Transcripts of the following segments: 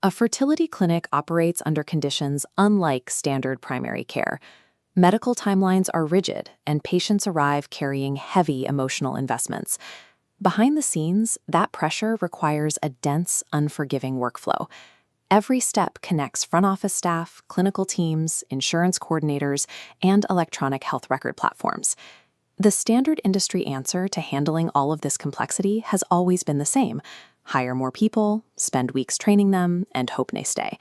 A fertility clinic operates under conditions unlike standard primary care. Medical timelines are rigid, and patients arrive carrying heavy emotional investments. Behind the scenes, that pressure requires a dense, unforgiving workflow. Every step connects front office staff, clinical teams, insurance coordinators, and electronic health record platforms. The standard industry answer to handling all of this complexity has always been the same: hire more people, spend weeks training them, and hope they stay.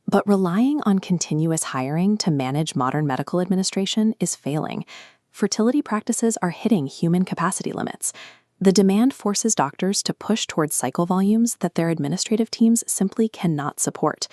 But relying on continuous hiring to manage modern medical administration is failing. Fertility practices are hitting human capacity limits. The demand forces doctors to push towards cycle volumes that their administrative teams simply cannot support.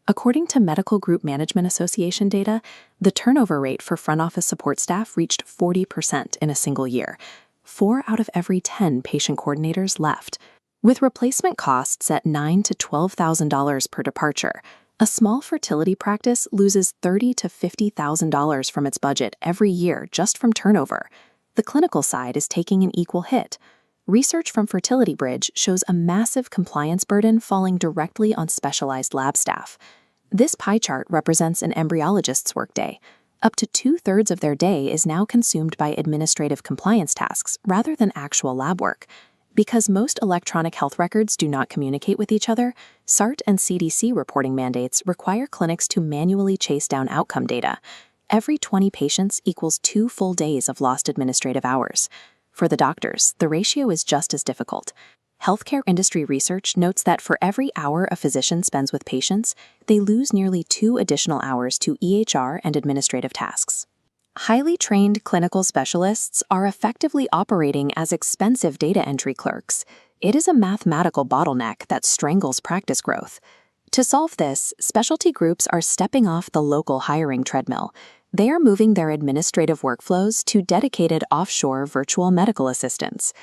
According to Medical Group Management Association data, the turnover rate for front office support staff reached 40% in a single year. 4 out of every 10 patient coordinators left. With replacement costs at $9,000 to $12,000 per departure, a small fertility practice loses $30,000 to $50,000 from its budget every year just from turnover. The clinical side is taking an equal hit. Research from Fertility Bridge shows a massive compliance burden falling directly on specialized lab staff. This pie chart represents an embryologist's workday. Up to 2/3 of their day is now consumed by administrative compliance tasks rather than actual lab work. Because most electronic health records do not communicate with each other, SART and CDC reporting mandates require clinics to manually chase down outcome data. Every 20 patients equals 2 full days of lost administrative hours. For the doctors, the ratio is just as difficult. Healthcare industry research notes that for every hour a physician spends with patients, they lose nearly 2 additional hours to EHR and administrative tasks. Highly trained clinical specialists are effectively operating as expensive data entry clerks. It is a mathematical bottleneck that strangles practice growth. To solve this, specialty groups are stepping off the local hiring treadmill. They are moving their administrative workflows to dedicated offshore virtual medical assistants.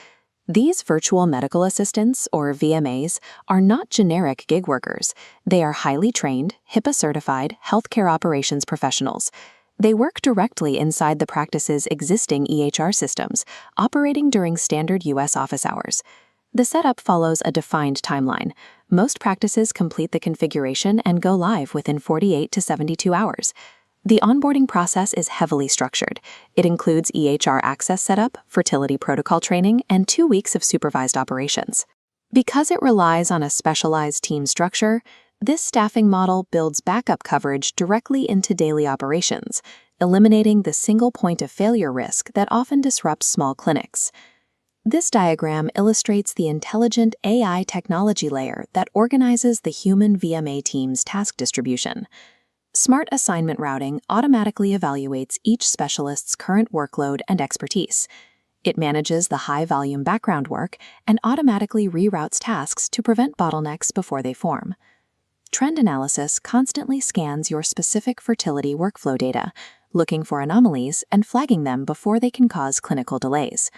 These virtual medical assistants, or VMAs, are not generic gig workers. They are highly trained, HIPAA-certified healthcare operations professionals. They work directly inside the practice's existing EHR systems, operating during standard U.S. office hours. The setup follows a defined timeline. Most practices complete the configuration and go live within 48 to 72 hours. The onboarding process is heavily structured. It includes EHR access setup, fertility protocol training, and 2 weeks of supervised operations. Because it relies on a specialized team structure, this staffing model builds backup coverage directly into daily operations, eliminating the single point of failure risk that often disrupts small clinics. This diagram illustrates the intelligent AI technology layer that organizes the human VMA team's task distribution. Smart assignment routing automatically evaluates each specialist's current workload and expertise. It manages the high-volume background work and automatically reroutes tasks to prevent bottlenecks before they form. Trend analysis constantly scans your specific fertility workflow data, looking for anomalies and flagging them before they can cause clinical delays.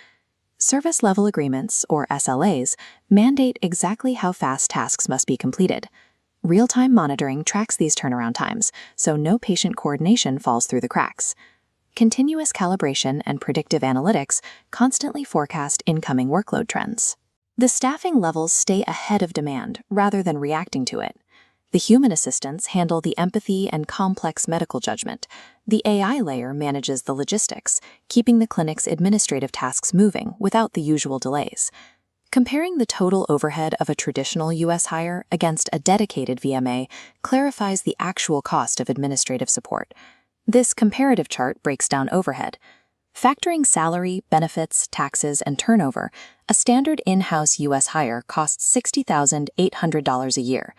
Service level agreements, or SLAs, mandate exactly how fast tasks must be completed. Real-time monitoring tracks these turnaround times, so no patient coordination falls through the cracks. Continuous calibration and predictive analytics constantly forecast incoming workload trends. The staffing levels stay ahead of demand rather than reacting to it. The human assistants handle the empathy and complex medical judgment. The AI layer manages the logistics, keeping the clinic's administrative tasks moving without the usual delays. Comparing the total overhead of a traditional U.S. hire against a dedicated VMA clarifies the actual cost of administrative support. This comparative chart breaks down overhead. Factoring salary, benefits, taxes, and turnover, a standard in-house U.S. hire costs $60,800 a year.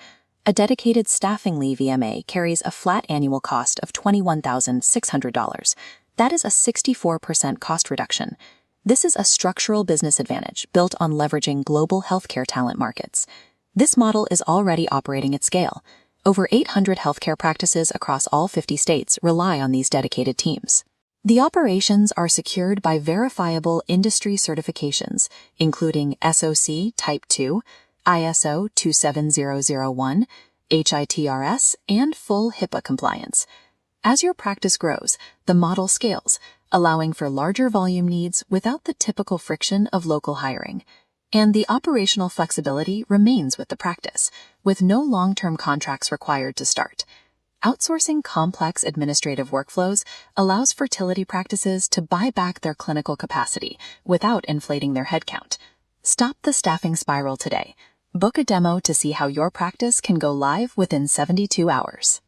A dedicated Staffingly VMA carries a flat annual cost of $21,600. That is a 64% cost reduction. This is a structural business advantage built on leveraging global healthcare talent markets. This model is already operating at scale. Over 800 healthcare practices across all 50 states rely on these dedicated teams. The operations are secured by verifiable industry certifications, including SOC Type 2, ISO 27001, HITRS, and full HIPAA compliance. As your practice grows, the model scales, allowing for larger volume needs without the typical friction of local hiring. And the operational flexibility remains with the practice, with no long-term contracts required to start. Outsourcing complex administrative workflows allows fertility practices to buy back their clinical capacity without inflating their headcount. Stop the staffing spiral today. Book a demo to see how your practice can go live within 72 hours.